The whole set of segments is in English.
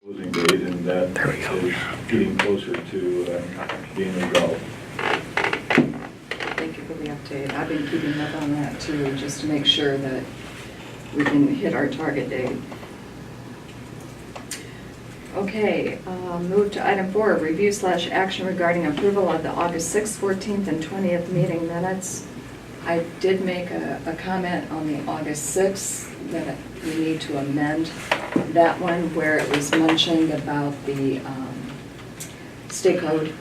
closing date, and that is getting closer to being resolved. Thank you for the update. I've been keeping up on that too, just to make sure that we can hit our target date. Okay, move to item 4, review/action regarding approval of the August 6th, 14th, and 20th meeting minutes. I did make a comment on the August 6th that we need to amend that one where it was mentioned about the state code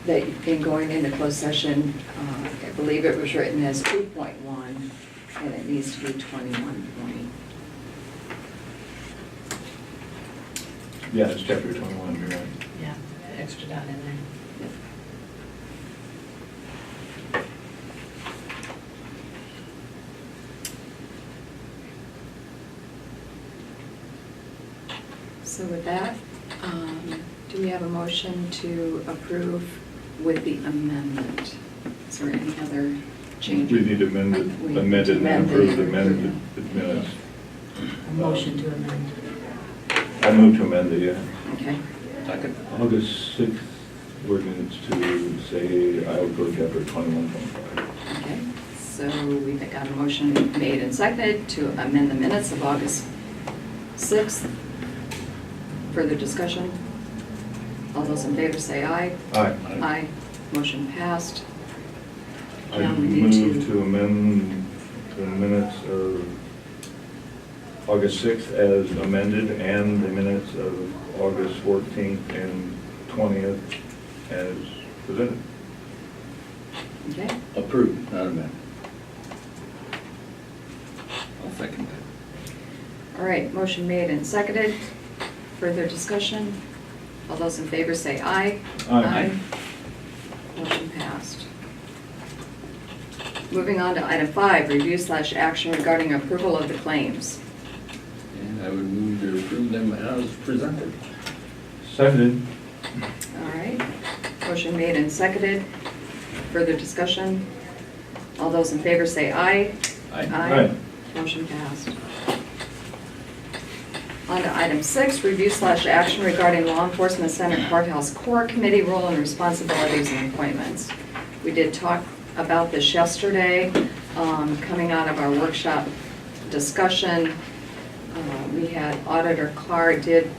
that in going into closed session, I believe it was written as 2.1 and it needs to be 21 point. Yeah, it's chapter 21, you're right. Yeah, extra dot in there. So with that, do we have a motion to approve with the amendment? Is there any other change? We need to amend it, We need amend to it and amend approve it. the amended minutes. A motion to amend. I move to amend the Okay, August 6th ordinance to say Iowa Code chapter 21.5. okay. So we've got a motion made and seconded to amend the minutes of August 6th. Further discussion? All those in favor say aye. Aye. Aye. Motion passed. I Now we need move to amend the minutes of August 6th as amended and the minutes of August 14th and 20th as presented. Okay, Approved, not amended. I'll second that. all right, motion made and seconded. Further discussion? All those in favor say aye. Aye. Motion passed. Moving on to item 5, review/action regarding approval of the claims. And I would move to approve them as presented. Seconded. All right, motion made and seconded. Further discussion? All those in favor say aye. Aye. Motion passed. On to item 6, review/action regarding Law Enforcement Center Courthouse Core Committee role and responsibilities and appointments. We did talk about this yesterday, coming out of our workshop discussion. We had Auditor Clark did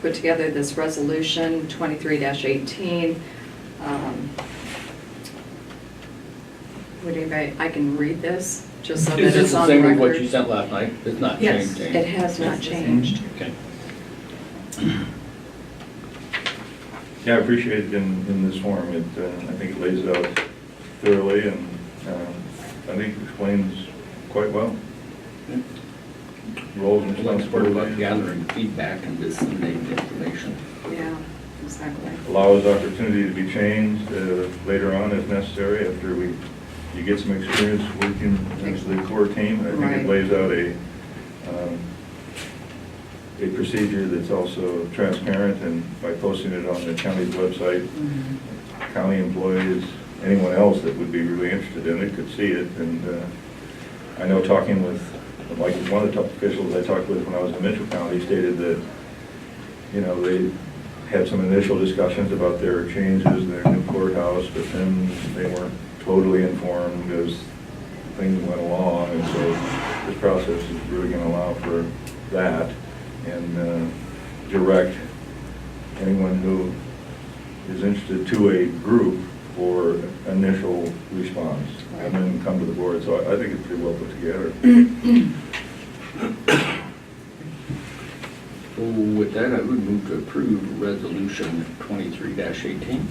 put together this resolution, 23-18. Would anybody, I can read this, just so that Is this it's the on the same as record. what you sent last night? It's not Yes, changed? it has not changed. Okay. Yeah, I appreciate it in this form. It, I think it lays it out thoroughly and I think it explains quite well. Roles and It's about responsibilities. gathering feedback and disseminating information. Yeah, exactly. Allows opportunity to be changed later on if necessary after you get some experience working as the core team. I think Right. it lays out a procedure that's also transparent, and by posting it on the county's website, Mhm. county employees, anyone else that would be really interested in it could see it. And I know talking with, like one of the top officials I talked with when I was in Mitchell County stated that, you know, they had some initial discussions about their changes, their new courthouse, but then they weren't totally informed as things went along. And so this process is really going to allow for that and direct anyone who is interested to a group for initial response and then come to the board. So I think it's pretty well put together. So with that, I would move to approve resolution 23-18.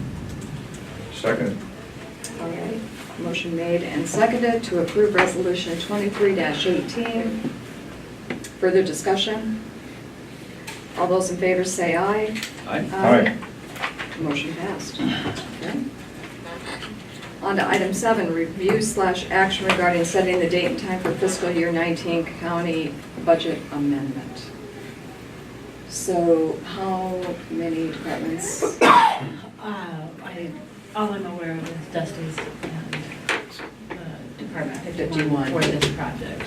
Second. All right, motion made and seconded to approve resolution 23-18. Further discussion? All those in favor say aye. Aye. Aye. Motion passed. Okay. On to item 7, review/action regarding setting the date and time for fiscal year 19 county budget amendment. So how many departments? All I'm aware of is Dusty's and Department 51 51. for this project.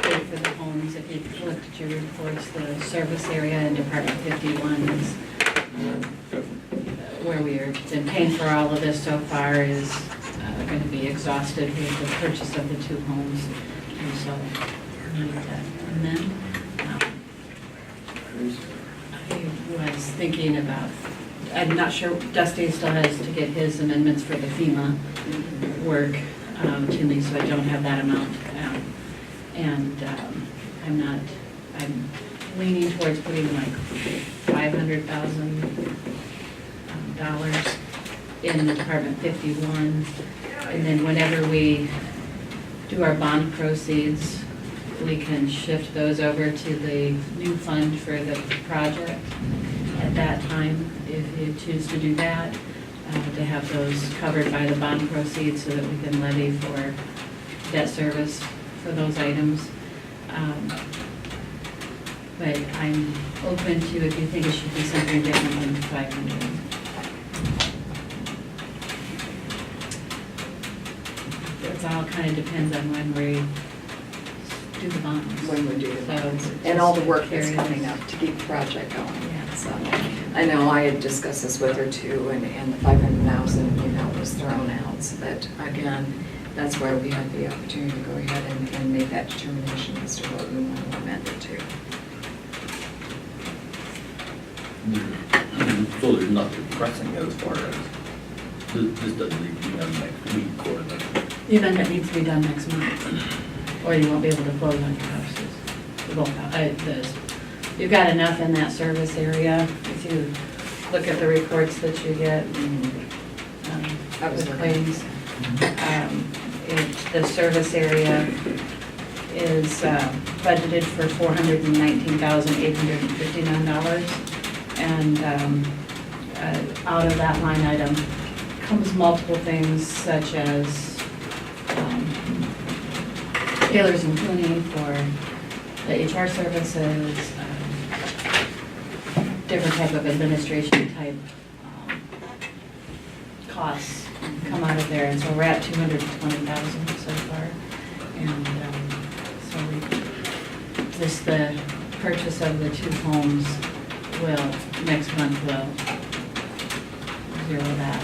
paid for the homes. If you looked at your reports, the service area in Department 51 is where we are been paying for all of this so far is going to be exhausted with the purchase of the 2 homes. And so we need to amend. I was thinking about, I'm not sure, Dusty still has to get his amendments for the FEMA work to me, so I don't have that amount. I'm leaning towards putting like $500,000 in the Department 51. And then whenever we do our bond proceeds, we can shift those over to the new fund for the project at that time, if you choose to do that, to have those covered by the bond proceeds so that we can levy for debt service for those items. But I'm open to if you think it should be something different than 500. It all kind of depends on when we do the bonds. When we do the So bonds, it's and all the just work that's carries. coming up to keep the project going. Yeah. So, I know I had discussed this with her too, and the 500,000, was thrown out. So that, again, that's why we had the opportunity to go ahead and make that determination as to what we want to amend it to. So there's nothing pressing as far as, this doesn't need to be done next week or the. The amendment needs to be done next month, or you won't be able to close on your houses. You won't have, you've got enough in that service area. If you look at the reports that you get, I was with looking. claims, the service area is budgeted for $419,859. And out of that line item comes multiple things such as tailors and tuning for the HR services, different type of administration type costs come out of there. And so we're at $220,000 so far. And so the purchase of the 2 homes next month will zero that.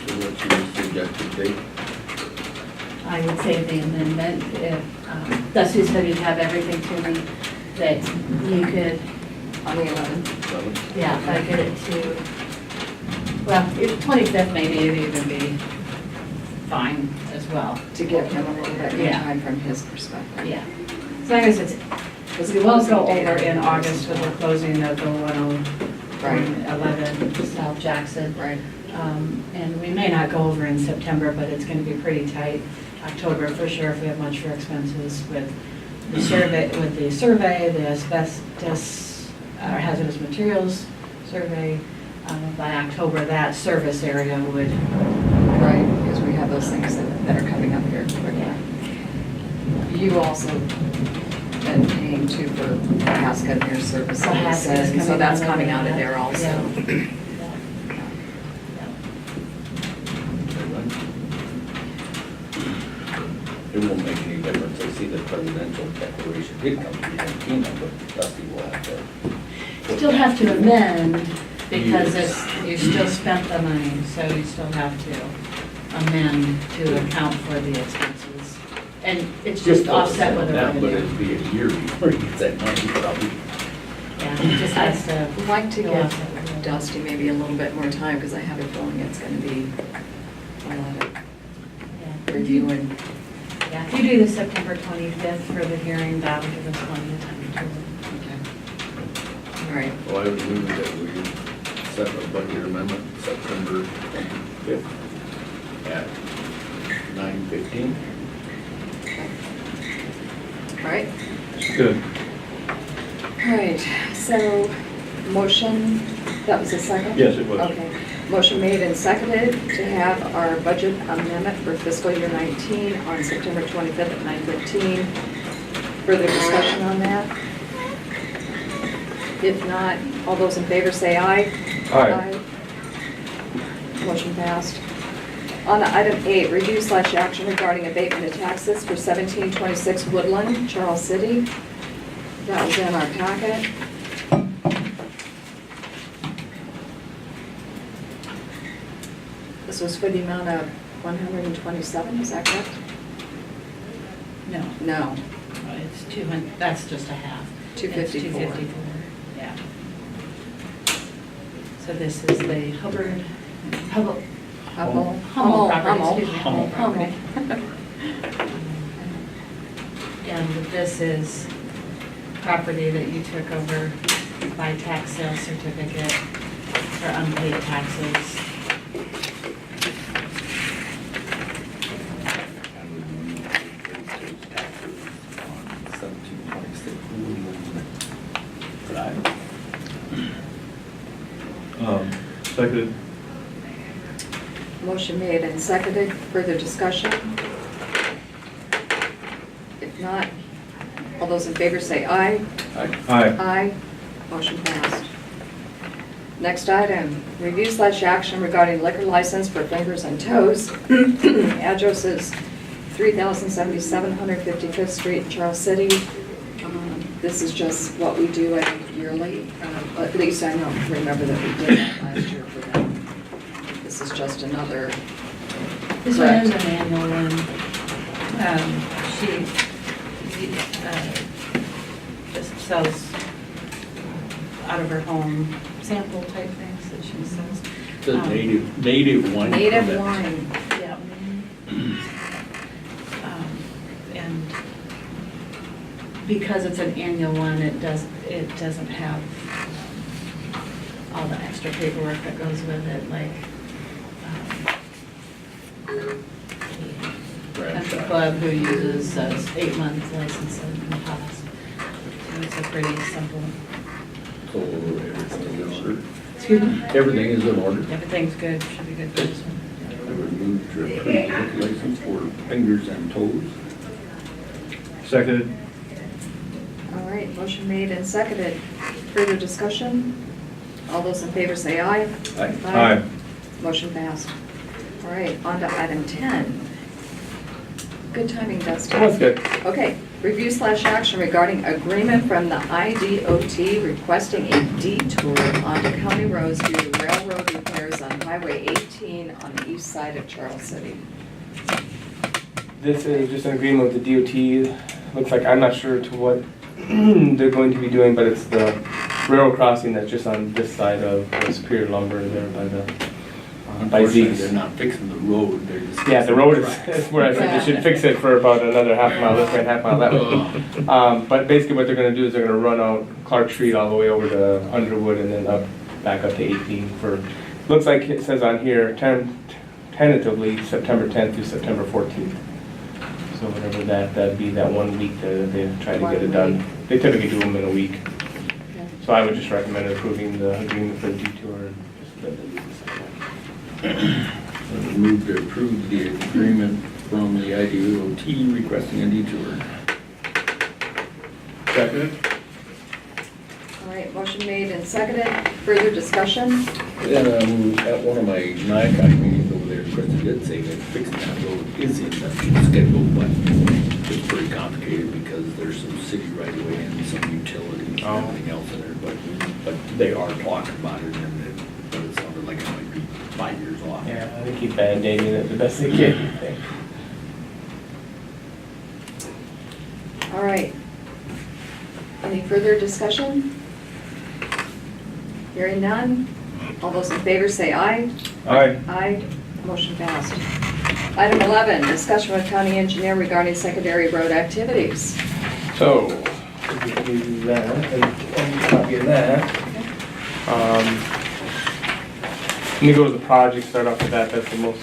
So what's your suggested date? I would say the amendment, if Dusty said he'd have everything to me, that you could, On the 11th. yeah, if I get it to, well, if 25th maybe it'd even be fine as well. To give him a little bit more Yeah. time from his perspective. Yeah, as long as it's, Because we won't go over in August with the closing of the Right. 111 South Jackson. Right. And we may not go over in September, but it's going to be pretty tight. October for sure, if we have much for expenses with the survey, the asbestos, hazardous materials survey. By October, that service area would. Right, because we have those things that are coming up here quickly. You also been paying too for Alaska and their services, Alaska is and so coming that's out of coming out of that. there also. Yeah. It won't make any difference. I see the presidential declaration did come to the FEMA, but Dusty will have to. Still have to amend because you still spent the money, so you still have to amend to account for the expenses. And it's just offset with the That, but revenue. it'd be a year before he gets that money, probably. Yeah, it just has to. I'd like to go give offset with the revenue. Dusty maybe a little bit more time, because I have a feeling it's going to be a lot of Yeah. reviewing. Yeah, if you do the September 25th for the hearing, that'll give us plenty of time to. Okay. All right. Well, I would move that we set a budget amendment September 25th at 9:15. All right. Good. All right, so motion, that was a second? Yes, it was. Okay. Motion made and seconded to have our budget amendment for fiscal year 19 on September 25th at 9:15. Further discussion on that? If not, all those in favor say aye. Aye. Motion passed. On to item 8, review / action regarding abatement of taxes for 1726 Woodland, Charles City. That was in our packet. This was for the amount of 127, is that correct? No, No, it's 200, that's just a half. It's 254. 254, yeah. So this is the Hummel property, excuse me, Hummel property. And this is property that you took over by tax sale certificate for unpaid taxes. Seconded. Motion made and seconded. Further discussion? If not, all those in favor say aye. Aye. Aye. Aye. Motion passed. Next item, review / action regarding liquor license for Fingers and Toes. Address is 3077 155th Street, Charles City. This is just what we do, I think, yearly. At least I don't remember that we did that last year for them. This is just another. This one is Correct. an annual one. She just sells out of her home sample type things that she sells. The native wine. Native permit. wine. Yeah. And because it's an annual one, it doesn't have all the extra paperwork that goes with it, like Brand country shop. club who uses 8-month license in the past. So it's a pretty simple. So everything is in order. Excuse me? Everything is in order. Everything's good, should be good for this one. I would move to approve the liquor license for Fingers and Toes. Seconded. All right, motion made and seconded. Further discussion? All those in favor say aye. Aye. Aye. Motion passed. All right, on to item 10. Good timing, Dustin. That's good. Okay, review / action regarding agreement from the IDOT requesting a detour onto county roads due to railroad repairs on Highway 18 on the east side of Charles City. This is just an agreement with the DOT. Looks like, I'm not sure to what they're going to be doing, but it's the railroad crossing that's just on this side of Superior Lumber there by the, by Unfortunately, Zeke's. they're not fixing the road, they're just. Yeah, the road fixing is where I said they should fix it for about another half mile this way and half mile that way. But basically what they're gonna do is they're gonna run out Clark Street all the way over to Underwood and then back up to 18 for, looks like it says on here, tentatively September 10th through September 14th. So whatever that'd be that 1 week that they try to get it 1 done. week. They typically do them in a week. Okay. So I would just recommend approving the agreement for the detour and just let them do this. I would move to approve the agreement from the IDOT requesting a detour. Seconded. All right, motion made and seconded. Further discussion? At one of my NICOG meetings over there, Chris did say that fixing that road is in the schedule, but it's pretty complicated because there's some city right away and some utilities and everything else in there, but they are talking about it and but it sounded like it might be 5 years off. Yeah, they keep band-aiding it the best they can, I think. All right. Any further discussion? Hearing none. All those in favor say aye. Aye. Aye. Motion passed. Item 11, discussion with county engineer regarding secondary road activities. So, we can do that, and copy of that. Let me go to the project, start off with that, that's the most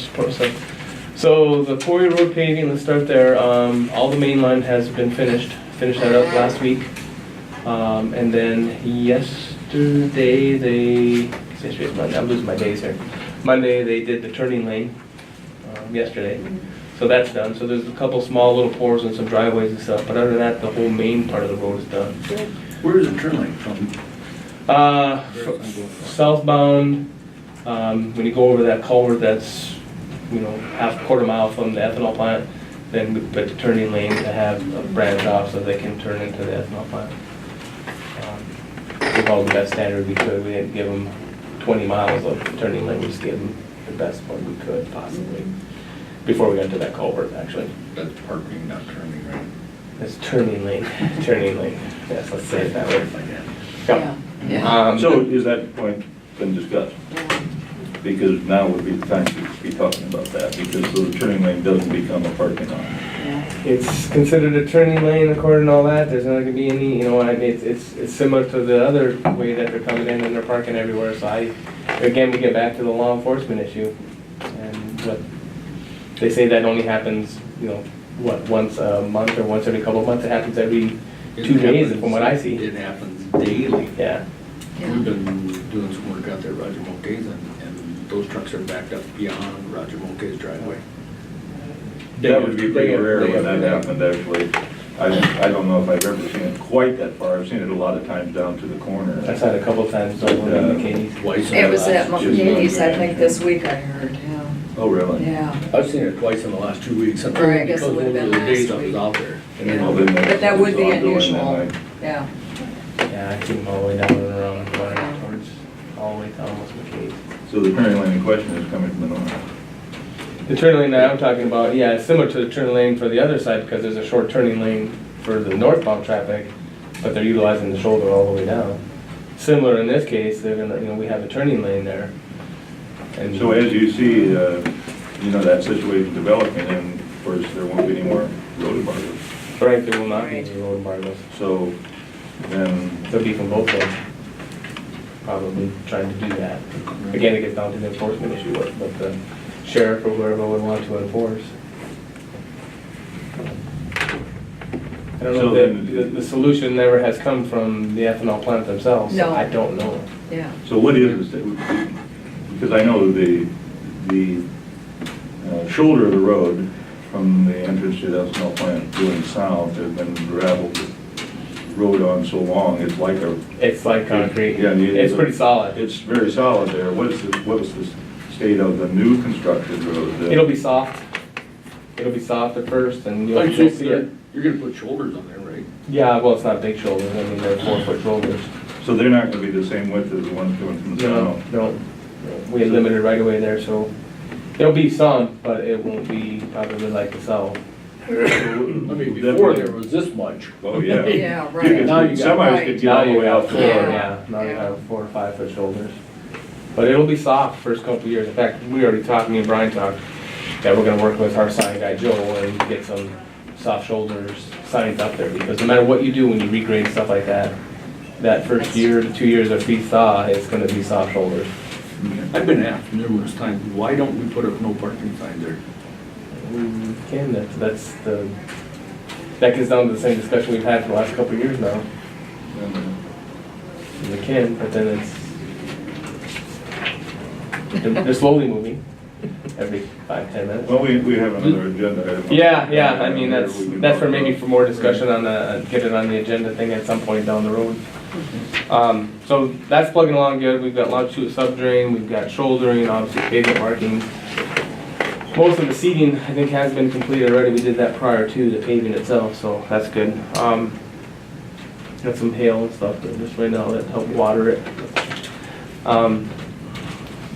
important stuff. So, the Quarry Road paving, let's start there. All the main line has been finished that up last week. And then yesterday, I'm losing my days here. Monday, they did the turning lane, yesterday. So that's done. So there's a couple small little pours and some driveways and stuff, but other than that, the whole main part of the road is done. Where is the turn lane from? Southbound, When you go over that culvert that's, half a quarter mile from the ethanol plant, then we put the turning lane to have a branch off so they can turn into the ethanol plant. We followed the best standard we could. We didn't give them 20 miles of turning lane, we just gave them the best one we could possibly, before we got to that culvert, actually. That's parking, not turning, right? It's turning lane, turning lane. Yes, let's say it that way. Yeah, yeah. So is that point been discussed? Because now would be the time to be talking about that, because so the turning lane doesn't become a parking lot. Yeah. It's considered a turning lane according to all that. There's not gonna be any, it's similar to the other way that they're coming in and they're parking everywhere. So again, we get back to the law enforcement issue. And what they say that only happens, once a month or once every couple of months. It happens every 2 days from what I see. It happens daily. Yeah. We've been doing some work out there at Roger Mulcahy's, and those trucks are backed up beyond Roger Mulcahy's driveway. That would be pretty rare when that happened, actually. I don't know if I've ever seen it quite that far. I've seen it a lot of times down to the corner. I've had a couple of times over in McKinney's. Twice. It was at Just Mulcahy's, I one think, this week I heard, yeah. Oh, really? Yeah. I've seen it twice in the last 2 weeks. Or I guess it because would've been those are the days last I was week. out there. Yeah. Well, then But that would be it's ongoing unusual. then, Yeah. Yeah, I see them all the way down and around, running towards, all the way to almost McKinney's. So the turning lane in question is coming from the north. The turning lane that I'm talking about, yeah, it's similar to the turning lane for the other side because there's a short turning lane for the northbound traffic, but they're utilizing the shoulder all the way down. Similar in this case, they're gonna, we have a turning lane there. And So as you see, that situation developing, and of course, there won't be any more road embargoes. right, there will not be any road embargoes. So then, They'll be from both ends, probably trying to do that. Again, it gets down to the enforcement issue, what the sheriff or whoever would want to enforce. I don't know So if then- the solution never has come from the ethanol plant themselves, so No. I don't know. Yeah. so what is this? Because I know the shoulder of the road from the entrance to the ethanol plant going south has been gravel road on so long, it's like a, It's like concrete. Yeah, It's pretty solid. it's very solid there. What was the state of the new constructed road? It'll be soft. It'll be soft at first and you'll see it. You're gonna put shoulders on there, right? Yeah, well, it's not big shoulders. I mean, they're 4-foot shoulders. So they're not gonna be the same width as the ones coming from the south? No. We had limited right away there, so there'll be some, but it won't be probably like the south. I mean, before there was this much. Oh, yeah. Yeah, You right. could- Now you got- Semis could get all the way out four, there. yeah, now you Yeah. have 4 or 5 foot shoulders. But it'll be soft first couple of years. In fact, we already talked, me and Brian talked, that we're gonna work with our sign guy Joe and get some soft shoulders signs up there, because no matter what you do when you regrade stuff like that, that first year to 2 years of free thaw, it's gonna be soft shoulders. I've been asked numerous times, why don't we put up no parking signs there? We can, that gets down to the same discussion we've had for the last couple of years now. We can, but then they're slowly moving, every 5-10 minutes. Well, we have another agenda item. Yeah, I mean, We that's can for talk maybe about. for more discussion on get it on the agenda thing at some point down the road. So that's plugging along good. We've got launch chute subdrain, we've got shouldering, obviously pavement markings. Most of the seeding, I think, has been completed already. We did that prior to the paving itself, so that's good. Got some hail and stuff, but just right now that help water it.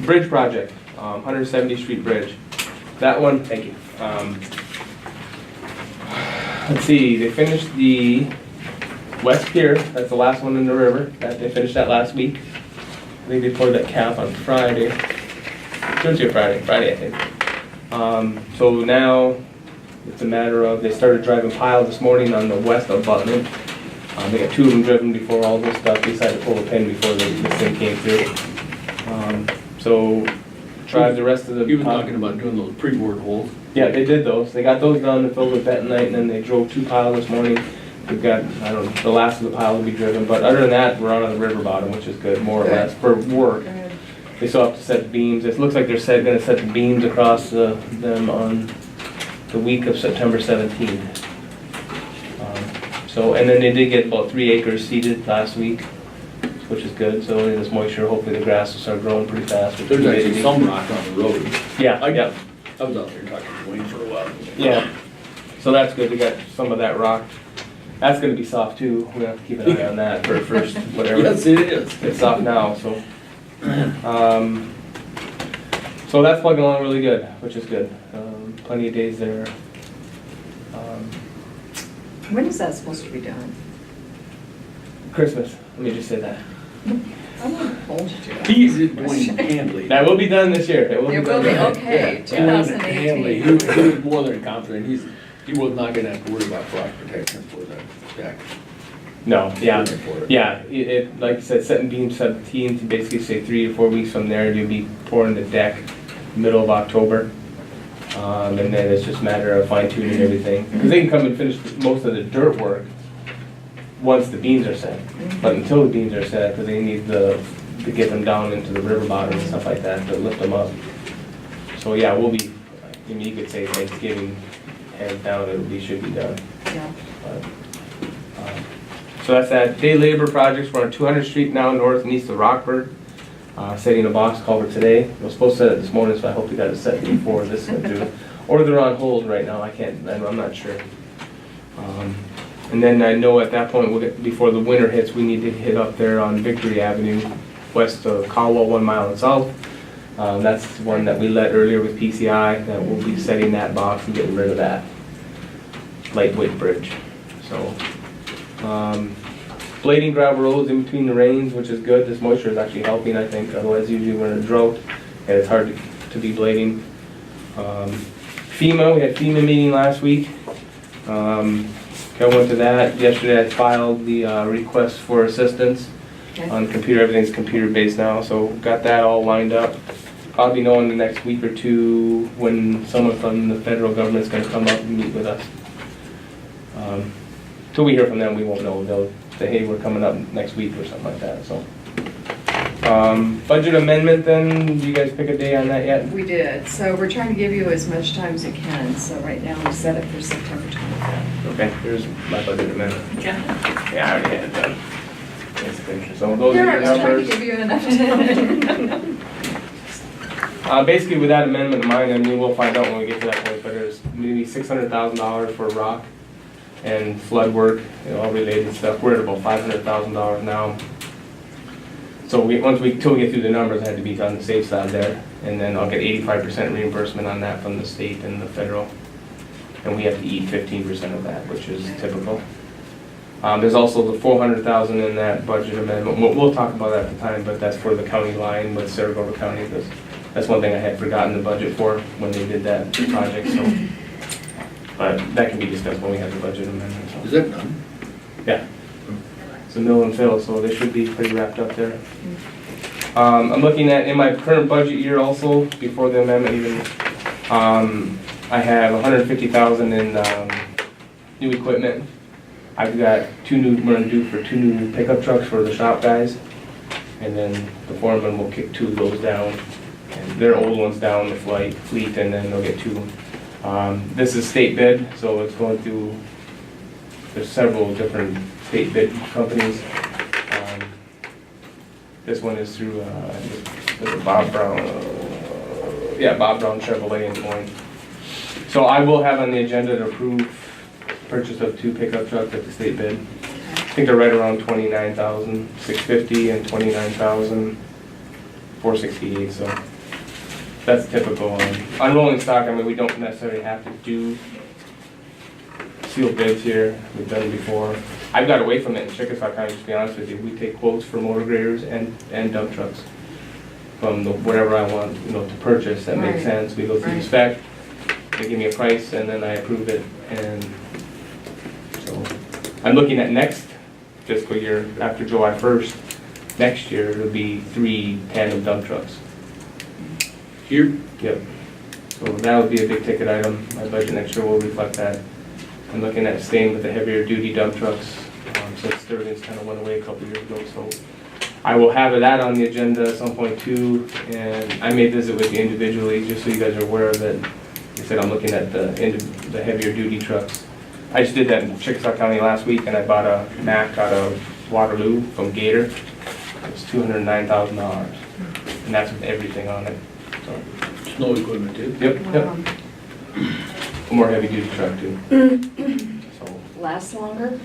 Bridge project, 170th Street Bridge. That one, thank you. Let's see, they finished the west pier, that's the last one in the river. They finished that last week. I think they poured that cap on Friday. Thursday or Friday I think. So now it's a matter of, they started driving piles this morning on the west abutment. They got 2 of them driven before all this stuff. They decided to pull the pin before this thing came through. So tried the rest of the. He was talking about doing those pre-bored holes. Yeah, they did those. They got those done and filled with bentonite, and then they drove 2 piles this morning. We've got, I don't know, the last of the pile will be driven, but other than that, we're out on the river bottom, which is good, more or Good. less, for work. They still have to set beams. It looks like they're gonna set the beams across them on the week of September 17th. So, and then they did get about 3 acres seeded last week. So which is good. So in this moisture, hopefully the grass will start growing pretty fast. with the There's actually humidity. some rock on the road. Yeah, I yeah, was out there talking to Wayne for a while. yeah. So that's good, we got some of that rock. That's gonna be soft too, we're gonna have to keep an eye on that for first, whatever. Yes, it is. It's soft now, so. So that's plugging along really good, which is good. Plenty of days there. When is that supposed to be done? Christmas, let me just say that. I won't hold you to that. He's Dwayne Handley. That will be done this year. It will be It will done be, this year. okay, Dwayne Handley, 2018. he was more than confident, he was not gonna have to worry about frost protection for the deck. No, yeah, For it. yeah, like you said, setting beam 17, to basically say 3 to 4 weeks from there, you'll be pouring the deck middle of October. And then it's just a matter of fine tuning everything. Because they can come and finish most of the dirt work once the beams are set. But until the beams are set, because they need to get them down into the river bottom and stuff like that, to lift them up. So yeah, we'll be, I mean, you could say Thanksgiving, hands down, should be done. Yeah. But, so that's that. Day labor projects, we're on 200th Street now, north and east of Rockford. Setting a box culvert today. I was supposed to set it this morning, so I hope we got it set before this went through. Or they're on hold right now, I'm not sure. And then I know at that point, before the winter hits, we need to hit up there on Victory Avenue, west of Caldwell, 1 mile and south. That's the one that we let earlier with PCI, that we'll be setting that box and getting rid of that lightweight bridge. So, blading gravel roads in between the rains, which is good. This moisture is actually helping, I think. Otherwise, usually we're in a drought, and it's hard to be blading. FEMA, we had FEMA meeting last week. I went to that. Yesterday I filed the request for assistance Okay. on computer. Everything's computer-based now, so got that all lined up. I'll be knowing the next week or two when someone from the federal government's gonna come up and meet with us. Till we hear from them, we won't know. They'll say, hey, we're coming up next week or something like that, so. Budget amendment then, did you guys pick a day on that yet? We did, so we're trying to give you as much time as you can, so right now we set it for September 25th. Okay, here's my budget amendment. Yeah. Yeah, I already had it done. Basically, so those Here, are I your was trying to numbers. give you enough time. Basically with that amendment in mind, I mean, we'll find out when we get to that point, but there's maybe $600,000 for rock and flood work, all related stuff. We're at about $500,000 now. So till we get through the numbers, I had to be on the safe side there. And then I'll get 85% reimbursement on that from the state and the federal. And we have to eat 15% of that, which is typical. There's also the $400,000 in that budget amendment. We'll talk about that at the time, but that's for the county line with Saragordo County. That's one thing I had forgotten the budget for when they did that project, so. But that can be discussed when we have the budget amendment, so. Is that done? Yeah. It's a mill and fill, so they should be pretty wrapped up there. I'm looking at, in my current budget year also, before the amendment even, I have $150,000 in new equipment. I've got we're gonna do for 2 new pickup trucks for the shop guys. And then the foreman will kick 2 of those down. And their old ones down the fleet, and then they'll get 2. This is state bid, so it's going through, there's several different state bid companies. This one is through, Bob Brown, Bob Brown Chevrolet in Des Moines. So I will have on the agenda to approve purchase of 2 pickup trucks at the state bid. I think they're right around $29,650 and $29,468, so that's typical. On rolling stock, I mean, we don't necessarily have to do sealed bids here. We've done it before. I've got away from it in Chickasaw County, to be honest with you. We take quotes for motor graders and dump trucks from whatever I want, to purchase that makes Right. sense. We go through the Right. spec, they give me a price, and then I approve it. And so I'm looking at next fiscal year, after July 1st, next year, it'll be 3 tandem dump trucks. Here? Yep. So that would be a big ticket item. My budget next year will reflect that. I'm looking at staying with the heavier duty dump trucks, since Sterling's kind of went away a couple years ago. So I will have that on the agenda at some point too. And I may visit with you individually, just so you guys are aware of it. Like I said, I'm looking at the heavier duty trucks. I just did that in Chickasaw County last week, and I bought a Mack out of Waterloo from Gator. It's $209,000, and that's with everything on it, so. Snow equipment too? Yep, yep. Wow. More heavy duty truck too. So, Lasts longer?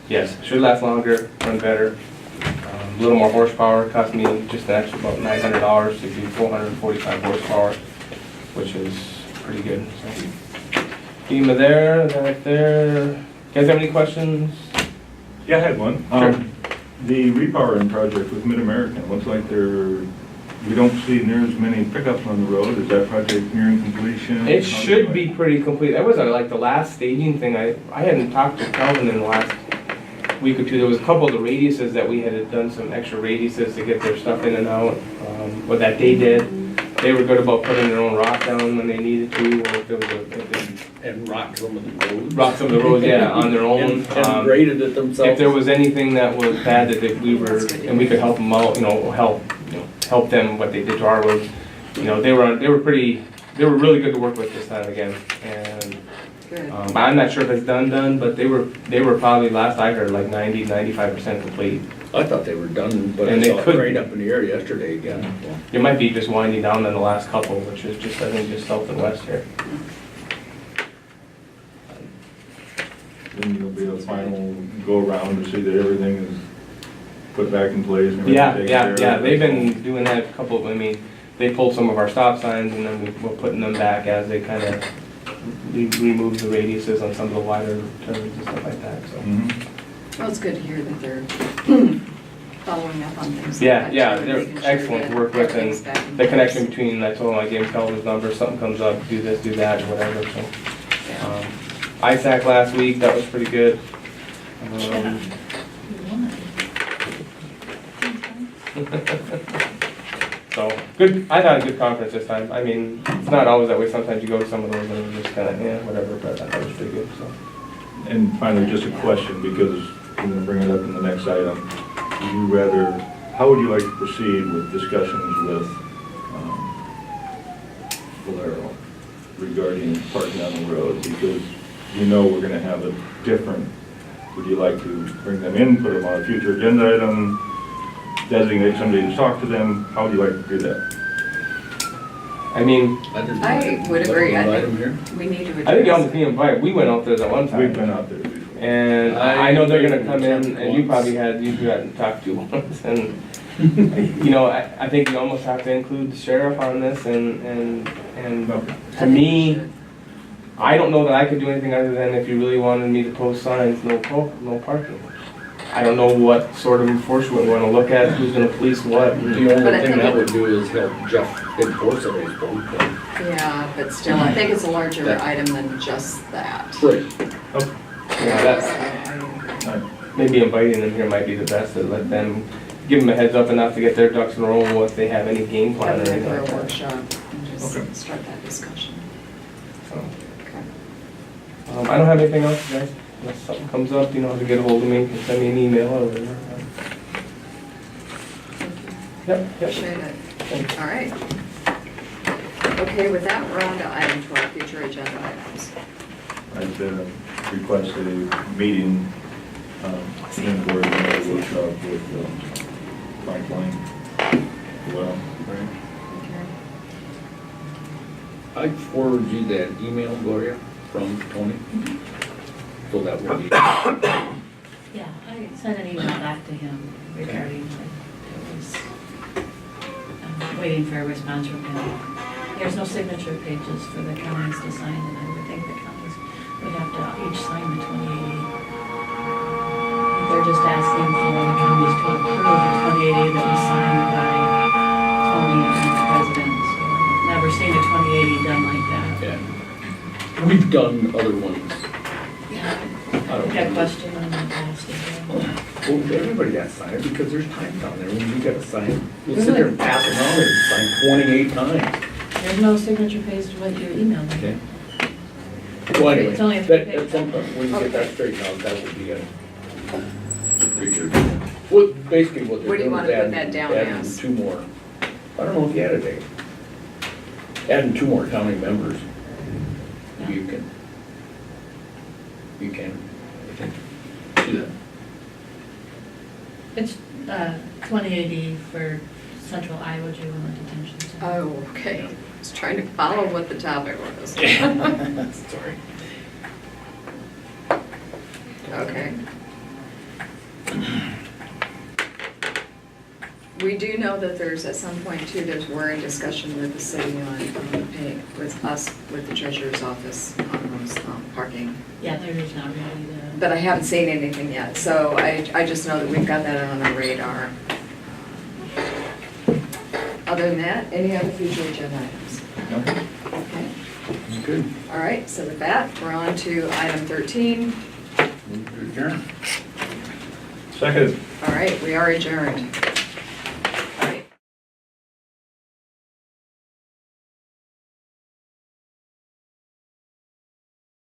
yes, should last longer, run better. A little more horsepower, cost me just an extra about $900 to do 445 horsepower, which is pretty good, so. FEMA there, that there. You guys have any questions? Yeah, I had one. Sure. The repowering project with Mid-American, looks like we don't see near as many pickups on the road. Is that project nearing completion? It should be pretty complete. That was like the last staging thing. I hadn't talked to Calvin in the last week or two. There was a couple of the radiuses that we had done some extra radiuses to get their stuff in and out, but that they did. They were good about putting their own rock down when they needed to, or if there was And rock some of the roads. rock some of the roads, yeah, on their own. And graded it themselves. If there was anything that was bad that we were, and we could help them out, help them what they did to our roads, they were really good to work with this time again. And Good. I'm not sure if it's done, but they were probably, last I heard, like 90-95% complete. I thought they were done, but And I they saw a could crane be. up in the air yesterday again. It might be just winding down on the last couple, which is just, I think, just south and west here. Then there'll be a final go-around to see that everything is put back in place and everything Yeah, taken yeah, care yeah, of. they've been doing that a couple, they pulled some of our stop signs and then we're putting them back as they kind of remove the radiuses on some of the wider turns and stuff like that, so. Mhm. Well, it's good to hear that they're following up on things. like Yeah, that, yeah, too, they're making sure excellent to that work with, and everything's back in the place. connection between, I told them I gave them Calvin's number, something comes up, do this, do that, whatever, so. Yeah. ISAC last week, that was pretty good. So, good, I had a good conference this time. I mean, it's not always that way, sometimes you go to some of those and it's just kind of, yeah, whatever, but I thought it was pretty good, so. And finally, just a question, because I'm gonna bring it up in the next item. Would you rather, how would you like to proceed with discussions with Valero regarding parking on the road? Because we're gonna have a different, would you like to bring them in, put them on a future agenda item, designate somebody to talk to them? How would you like to do that? I mean, I would agree. I Invite think them here. we need to address. I think you almost need to invite, we went out there that one time. We've been out there before. And I know they're gonna come in, and you Once. probably hadn't talked to once, and, I think you almost have to include the sheriff on this, and to me, I don't know that I could do anything other than if you really wanted me to post signs, no parking. I don't know what sort of enforcement we wanna look at, who's gonna police what. The But only I thing think that it- would do is help Jeff enforce it, I suppose. Yeah, but still, I think it's a larger That- item than just that. Right. Yeah, that's, So, All right. maybe inviting them here might be the best, to let them, give them a heads up enough to get their ducks in a row, what they have any game plan Have or a anything regular like that. workshop and Okay. just start that discussion. So, Okay. I don't have anything else, guys. Unless something comes up, you know how to get a hold of me, you can send me an email or whatever. Thank you. Yep, yep. Appreciate it. Thanks. All right. Okay, with that, we're on to item 12, future agenda items. I'd request a meeting, in board workshop with Frank Lane. Well, right? Okay. I forwarded you that email, Gloria, from Tony. So that will be, Yeah, I sent an email back to him regarding, it was, waiting for a response from him. There's no signature pages for the counties to sign, and I would think the counties would have to each sign the 2080. They're just asking for the counties to approve the 2080 that was signed by Tony and the president, so I've never seen a 2080 done like that. yeah. We've done other ones. I don't Got a know. question on that last again. Well, everybody got to sign it because there's time down there when you got to sign. You'll sit there and pass it on and sign 28 times. There's no signature page to what you emailed me. Okay. Well, anyway, It's only a that, 3-page at some point, when you get that Okay. straightened out, that would be a creature. Well, basically what What they're do you doing wanna is put adding, that down adding as? 2 more. I don't know if you added it. Adding 2 more county members. You can, I think, do that. It's 2080 for Central Iowa Juvenile Detention Center. Oh, okay. I was trying to follow what the topic was. Sorry. Okay. We do know that there's, at some point too, we're in discussion with the city on paying, with us, with the treasurer's office on those parking. Yeah, there is not really the. But I haven't seen anything yet, so I just know that we've got that on our radar. Other than that, any other future agenda items? Okay. Good. All right, so with that, we're on to item 13. Move to adjourn. Second. All right, we are adjourned.